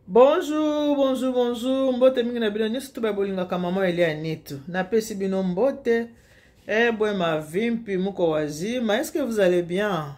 Bonjour, bonjour, bonjour. Mbote mingi na bino nyusu tuba bolinga kama mama Elia Nitu. Na pesi bino mbote. Bwe ma vimpi muko wazima. Est-ce que vous allez bien?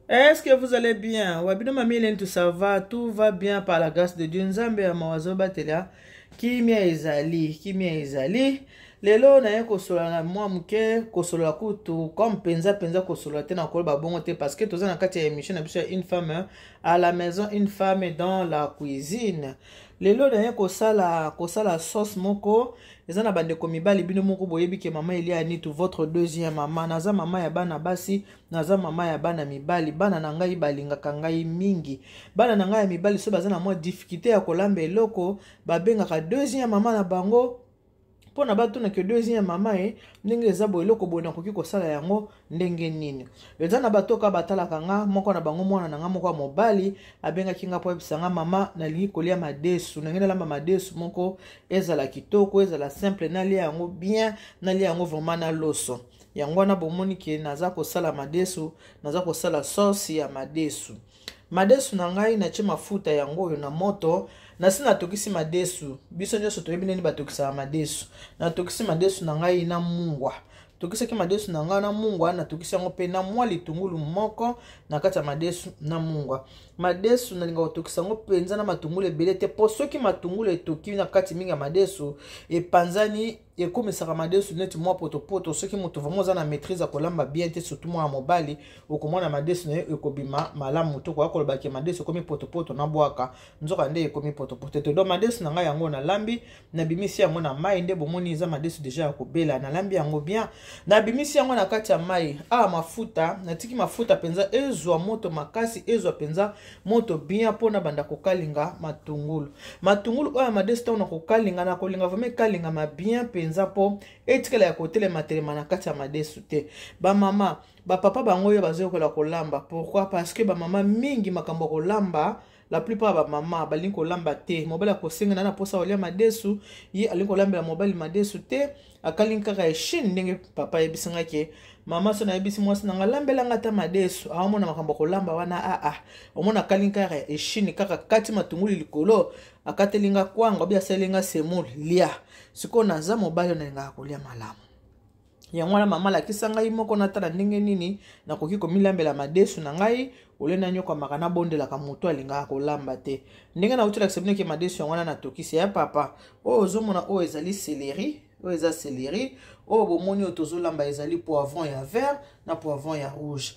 Est-ce que vous allez bien? Wabino mami Elia, ça va, tout va bien par la grâce de Dieu. Nzambe ya mawazo batelia. Kimia ezali. Lelo na ye kosola na mwa muke kosola kutu comme penza kosola te na koloba bongo te parce que toza na kati ya émission na biso une femme à la maison, une femme dans la cuisine. Lelo na ye kosala sauce moko eza na bandeko mibali bino moko boyebi ke mama Elia Nitu votre deuxième maman. Naza mama ya bana basi, naza mama ya bana mibali. Bana na ngai balingaka ngai mingi. Bana na ngai ya mibali so baza na mwa difficulté ya kolamba eloko babengaka deuxième maman na bango. Pour na bato na ke deuxième maman ndenge eza bo eloko boye na koki kosala yango ndenge nini. Eza na bato ka batalaka nga moko na bango mwana na nga moko mobali abengaki nga po ebisanga mama na lingi kolia madesu na ngena lamba madesu moko ezala kitoko ezala simple na lia yango bien na lia yango vraiment na loso. Yango na bomoni ke naza kosala madesu naza kosala sauce ya madesu. Madesu na ngai na che mafuta yango yo na moto na sina tokisi madesu biso nyoso toyebi nini batokisa madesu na tokisi madesu na ngai na mungwa tokisa ki madesu na ngai na mungwa na tokisi yango pe na mwa litungulu moko na kati ya madesu na mungwa madesu na linga tokisa yango penza na matungulu ebele te po soki matungulu etoki na kati mingi ya madesu epanzani ekomisaka madesu neti mwa poto soki moto vraiment za na maîtrise kolamba bien te surtout mwa mobali okomona madesu na ekobima malamu to kwa koloba ke madesu ekomi poto na bwaka nzoka nde ekomi poto te do madesu na ngai yango na lambi na bimisi yango na mai nde bomoni za madesu deja ya kobela na lambi yango bien na bimisi yango na kati ya mai mafuta na tiki mafuta penza ezwa moto makasi ezwa penza moto bien pona banda kokalinga matungulu oya madesu to na kokalinga na kolinga vraiment kalinga ma bien penza po etikala ya kotele matelema na kati ya madesu te ba mama ba papa bango yo bazo kolamba pourquoi parce que ba mama mingi makambo kolamba la plupart ba mama balingi kolamba te mobali kosenga na posa olia madesu yi alingi kolamba mobali madesu te akalingi kaka eshine ndenge papa yebisanga ke mama so na yebisi mwasi na ngalambela ngata madesu aomona makambo kolamba wana omona akalingi kaka eshine kaka kati matungulu likolo akatelinga kwanga bia selinga semul lia siko naza mobali na nga kolia malamu yango na mama la kisanga imoko na tala ndenge nini na koki komilambela madesu na ngai olena nyoka makana bondela ka muto alinga kolamba te ndenge na utila ksebne ke madesu yango na tokisi ya papa ozomona ezali céleri eza céleri bomoni otozolamba ezali poivron ya vert na poivron ya rouge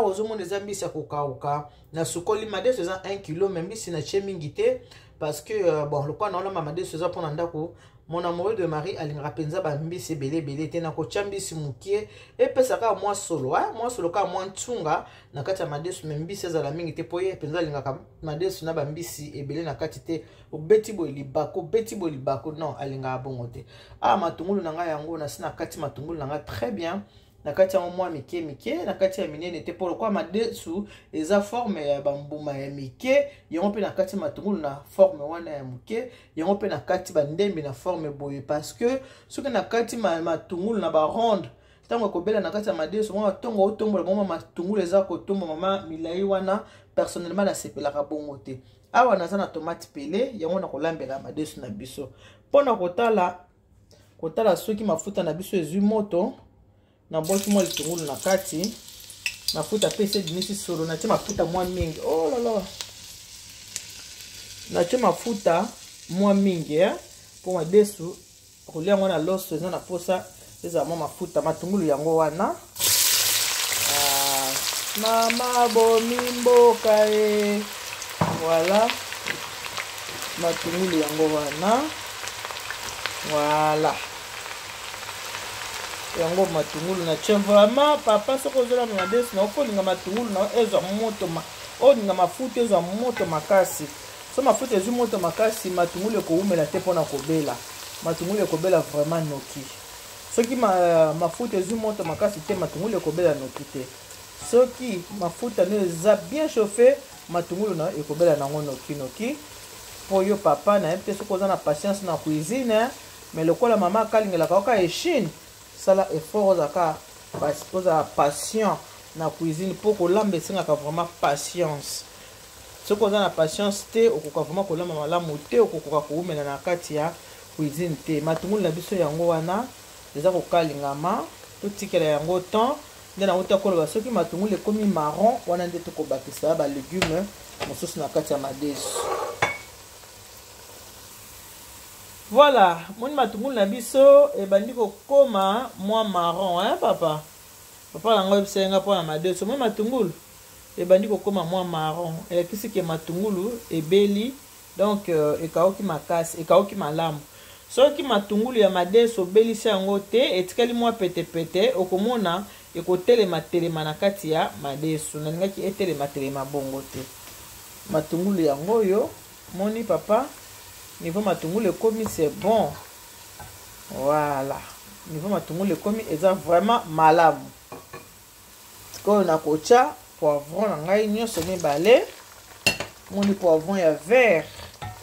ozomona eza mbisi ya kokauka na sukoli madesu eza 1 kg mais mbisi na che mingi te parce que bon le quoi na olamba madesu eza pona ndako mon amoureux de Marie alinga penza ba mbisi belé te na ko chambisi mukie epesaka mwa solo ka mwa ntunga na kati ya madesu mbisi ezala mingi te poye penza alinga madesu na ba mbisi ebele na kati te obeti bo libako non alinga bongo te matungulu na nga yango na sina kati matungulu na nga très bien na kati ya mwa mike na kati ya minene te pour quoi madesu eza forme ya bambuma ya mike yango pe na kati matungulu na forme wana ya muke yango pe na kati bandembe na forme boye parce que soki na kati matungulu na ba ronde tango kobela na kati ya madesu mwa tongo otombola mwa matungulu eza kotomba mama milai wana personnellement na sepelaka bongo te awa naza na tomate pele yango na kolambela madesu na biso pona kotala soki mafuta na biso ezwi moto na boki mwa litungulu na kati mafuta pese dinisi solo na tia mafuta mwa mingi na tia mafuta mwa mingi po madesu kolia mwana loso eza na posa eza mwa mafuta matungulu yango wana mama bomimboka voilà matungulu yango wana voilà yango matungulu na che vraiment papa soko zola na madesu na okolinga matungulu na ezwa moto olinga mafuta ezwa moto makasi so mafuta ezwa moto makasi matungulu ekoumela te pona kobela matungulu ekobela vraiment noki soki mafuta ezwa moto makasi te matungulu ekobela noki te soki mafuta ne eza bien chauffé matungulu na ekobela nango noki po yo papa na yebite soko za na patience na cuisine mais lokola mama kalingelaka oka eshine sala effort ozaka poza patient na cuisine pour kolamba esengaka vraiment patience soki oza na patience te okoka vraiment kolamba malamu te okokoka koumela na kati ya cuisine te. Matungulu na biso yango wana eza kokalingama totikela yango temps nde nango te koloba soki matungulu ekomi marron wana nde tokobakisa ba légume mosusu na kati ya madesu. Voilà, moni matungulu na biso ebandi kokoma mwa marron, hein papa? Papa lango ebisenga mpona madesu. Moni matungulu ebandi kokoma mwa marron. Elekisi ke matungulu ebeli, donc ekauki makasi, ekauki malamu. Soki matungulu ya madesu obelisi yango te, etikali mwa pete okomona ekotelema telema na kati ya madesu. Nalingaki etelema telema bongo te. Matungulu yango yo, moni papa, niveau matungulu ekomi c'est bon. Voilà. Niveau matungulu ekomi eza vraiment malamu. Sikoyo na kocha poivron na ngai nyonso mibale. Moni poivron ya vert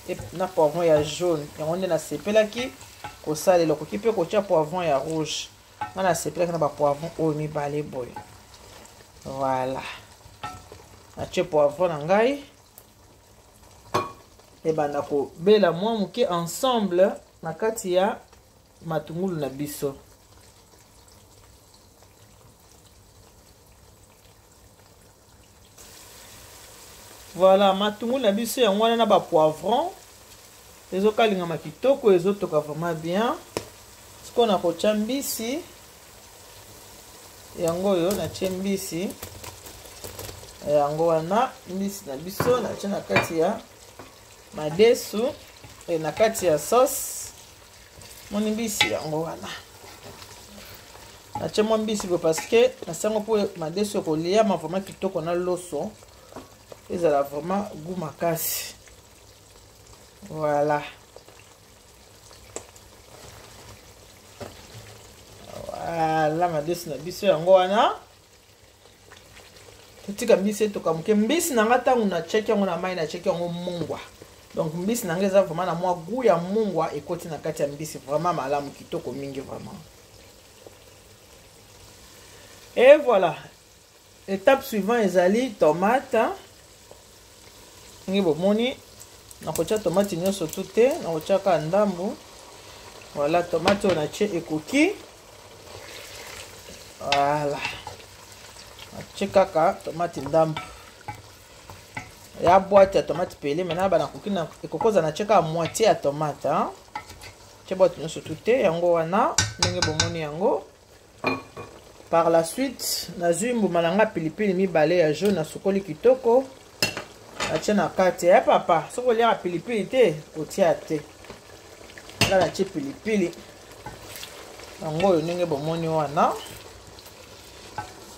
et na poivron ya jaune. Yango nde nasepelaki kosalela okoki mpe kotia poivron ya rouge. Nga nasepelaki na ba poivron oyo mibale boye. Voilà. Natie poivron na ngai. Ebanda kobela mwa moke ensemble na kati ya matungulu na biso. Voilà, matungulu na biso yango wana na ba poivron ezokalingama kitoko, ezotoka vraiment bien. Siko na kotia mbisi yango yo natie mbisi yango wana mbisi na biso natie na kati ya madesu na kati ya sauce. Moni mbisi yango wana natie mwa mbisi bo parce que nasango po madesu kolia ma vraiment kitoko na loso ezala vraiment goût makasi. Voilà. Voilà madesu na biso yango wana totika mbisi etoka moke. Mbisi nanga ntango na cheki yango na mai na cheki yango mungwa, donc mbisi nanga eza vraiment na mwa goût ya mungwa ekoti na kati ya mbisi, vraiment malamu kitoko mingi vraiment. Et voilà, étape suivante ezali tomate. Ngi bomoni na kotia tomate nyonso toute na kotia ka ndambu. Voilà, tomate on a tie ekoki. Voilà, natie kaka tomate ndambu ya boîte ya tomate pelé. Maintenant bana koki na ekokoza na tieka moitié ya tomate, hein. Tie boîte nyonso toute yango wana ndenge bomoni yango. Par la suite nazwi mbuma nanga pilipili mibale ya jaune na sokoli kitoko natie na kati ya papa. Soko lia pilipili te kotia te. Là natie pilipili yango yo ndenge bomoni wana.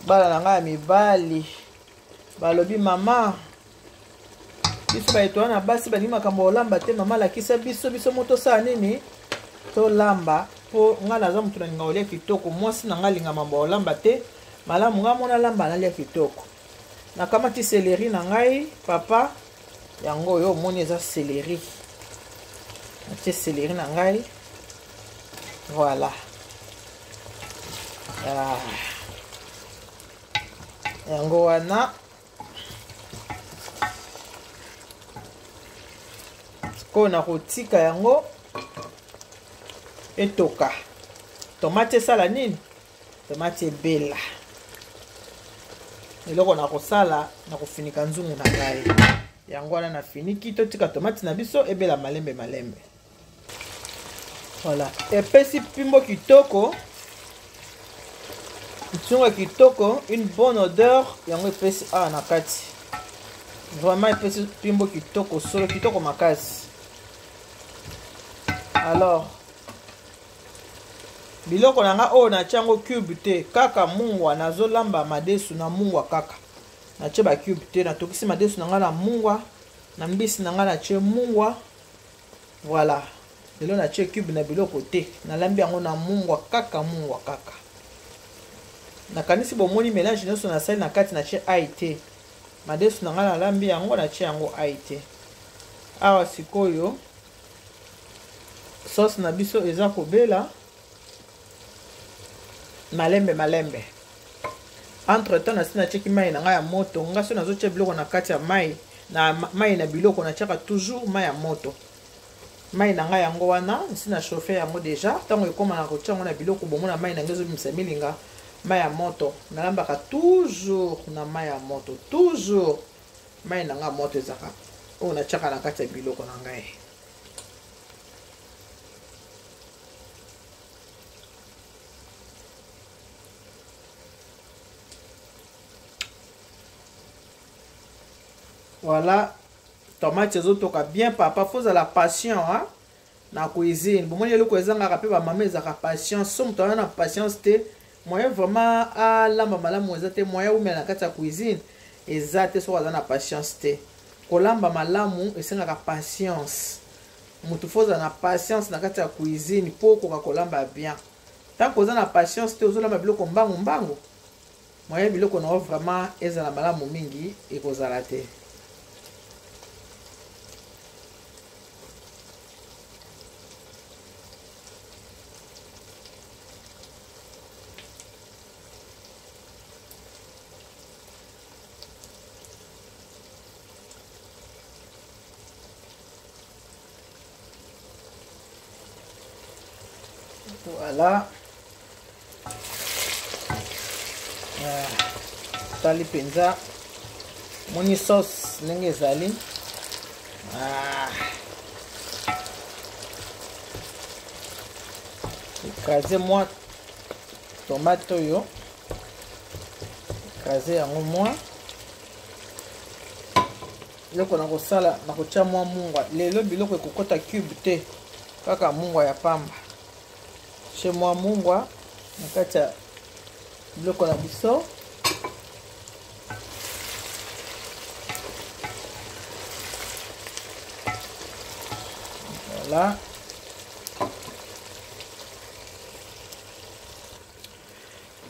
Bala nanga ya mibali balobi mama biso baeto wana basi balingi makambo olamba te, mama lakisa biso moto saa nini tolamba po nga naza mutu na ninga olia kitoko. Mwasi na nga linga mambo olamba te, malamu nga mona lamba nalia kitoko. Nakamati céleri na ngai papa yango yo moni eza céleri. Natie céleri na ngai. Voilà. Yango wana siko na kotika yango etoka. Tomate esala nini? Tomate ebela. Eloko na kosala na kofinika nzungu na ngai yango wana na finiki. Totika tomate na biso ebela malembe malembe. Voilà, epesi pimbo kitoko, nzungu kitoko, une bonne odeur yango epesi awa na kati. Vraiment epesi pimbo kitoko solo kitoko makasi. Alors biloko nanga oyo natie yango cube te, kaka mungwa nazolamba madesu na mungwa kaka. Natie ba cube te, natokisi madesu nanga na mungwa na mbisi nanga natie mungwa. Voilà. Lelo natie cube na biloko te, nalambi yango na mungwa kaka, mungwa kaka. Nakanisi bomoni mélange nyonso nasali na kati natie ai te. Madesu nanga nalambi yango natie yango ai te. Awa sikoyo sauce na biso eza kobela malembe malembe. Entre temps nasi na cheki mai na nga ya moto, nga so nazotia biloko na kati ya mai na mai na biloko na tiaka toujours mai ya moto. Mai na ngai yango wana nsi na chauffer yango déjà tango ekoma na kotia yango na biloko bomona mai na ngezo bimisa milinga mai ya moto nalambaka toujours na mai ya moto toujours mai na nga moto ezaka oyo na tiaka na kati ya biloko na ngai. Voilà, tomate ezotoka bien papa, faut la patience hein na cuisine. Bon moi le ezanga ka pe ba mama ezaka patience, somme to na patience te. Moyen vraiment à la mama la moyezate moyen ou na kati ya cuisine ezate so na patience te. Kolamba malamu esenga ka patience. Mutu faut na patience na kati ya cuisine pour ko kolamba bien. Tant que na patience te ozolamba biloko mbangu mbangu. Moyen biloko na vraiment ezala malamu mingi ekozala te. Voilà. Tali penza. Moni sauce nenge zali. Écraser moi tomate yo. Écraser yango moi. Loko na kosala na kotia mwa mungwa. Lelo biloko ekokota cube te. Kaka mungwa ya pamba. Chez moi mungwa na kati ya biloko na biso. Voilà.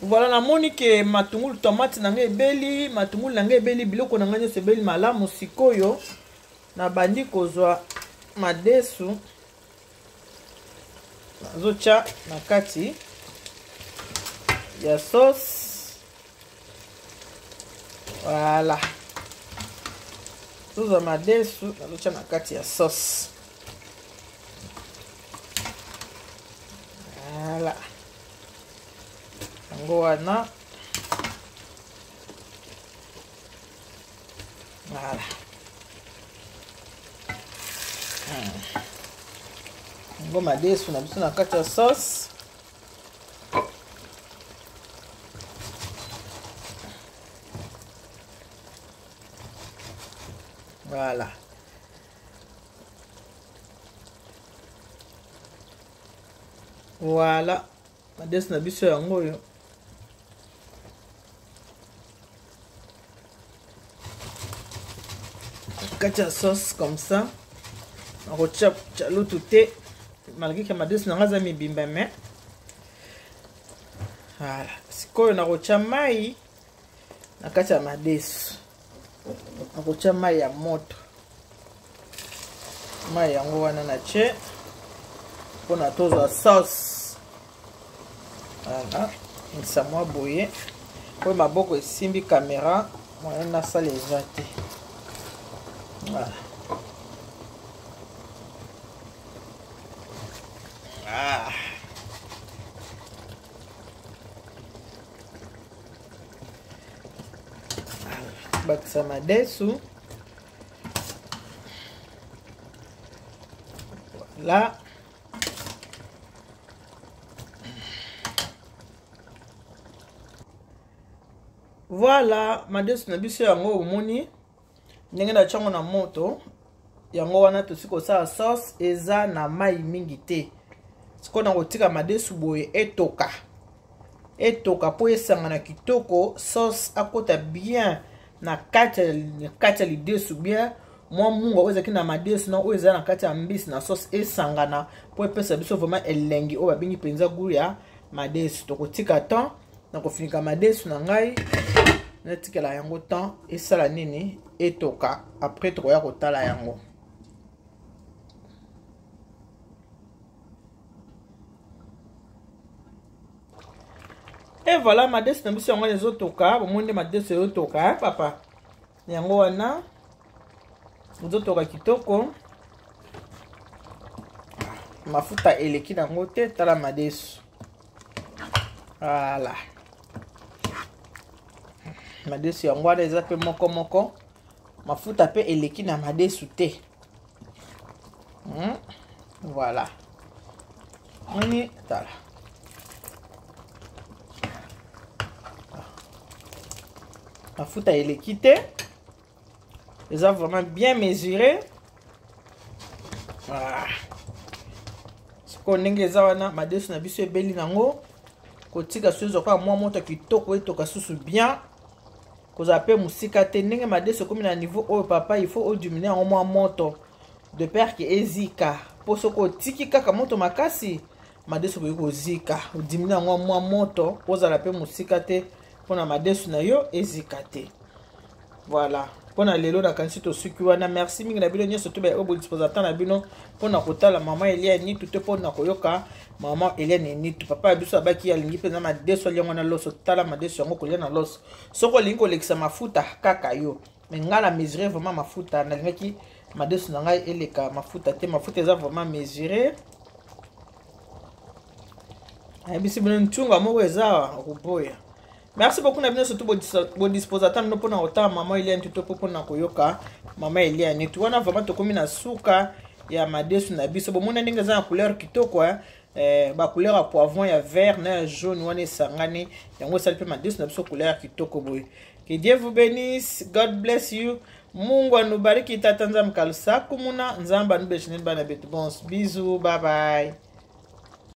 Voilà na moni ke matungulu tomate na ngai ebeli, matungulu na ngai ebeli biloko na ngai nyonso ebeli malamu sikoyo na bandi kozwa madesu. Nazotia na kati ya sauce. Voilà. Tuzo madesu nazotia na kati ya sauce. Voilà. Yango wana. Voilà. Ngoma desu na biso na kati ya sauce. Voilà. Voilà. Desu na biso yango yo. Kati ya sauce comme ça. On retient l'autre thé. Malgré que ma desu na ngaza mi bimba mais voilà sikoyo na kocha mai na kati ya madesu na kocha mai ya moto mai yango wana na che pona tozo sauce. Voilà nsa mwa boye po maboko esimbi caméra moyen na sala eza te. Voilà. Bakisa madesu. Voilà. Voilà, madesu na biso yango omoni ndenge na chango na moto yango wana tosiko sa sauce eza na mai mingi te. Siko na kotika madesu boye etoka po esanga na kitoko sauce akota bien na kati ya lidesu bien mwa mungo oyo ezaki na madesu na oyo eza na kati ya mbisi na sauce esangana po epesa biso vraiment elengi oyo babingi penza goût ya madesu. Tokotika temps na kofinika madesu na ngai natikela yango temps esala nini etoka après tokoya kotala yango. Et voilà ma desu na biso yango ezotoka bomoni madesu ezotoka papa yango wana Uzotoka kitoko. Mafuta eleki nango te tala madesu. Voilà. Madesu yango wana eza pe moko moko. Mafuta pe eleki na madesu te. Voilà. Oni tala. Mafuta eleki te. Eza vraiment bien mesuré. Voilà. Siko ndenge eza wana madesu na biso ebeli nango. Kotika sozo kwa mwa moto kitoko etoka susu bien. Koza pe musika te ndenge madesu komi na niveau oyo papa il faut diminuer en mwa moto de peur que ezika. Poso ko tiki kaka moto makasi madesu ko zika. Diminuer en mwa moto koza la pe musika te pona madesu na yo ezika te. Voilà. Pona lelo na kanisi to suki wana merci mingi na bino nyoso to ba obo disposateur na bino pona kotala mama Elia ni tout pona koyoka mama Elia ni tout papa biso abaki alingi pena madesu aliango na loso tala madesu yango kolia na loso soko lingo lekisa mafuta kaka yo mais ngala mesurer vraiment mafuta na lingaki madesu na ngai eleka mafuta te mafuta eza vraiment mesurer ayebisi bino ntunga moko eza koboya. Merci beaucoup na bino surtout bo disposateur no pona ota mama Elia ntuto pona koyoka mama Elia ni tu wana vraiment tokomi na suka ya madesu na biso bo mona ndenge za na couleur kitoko ba couleur ya poivron ya vert na jaune wana esangani yango sali pe madesu na biso couleur kitoko boy. Que Dieu vous bénisse, God bless you. Mungu anubariki tata nzambe kalusa kumuna nzamba nubeshine bana betu bons. Bisous, bye bye.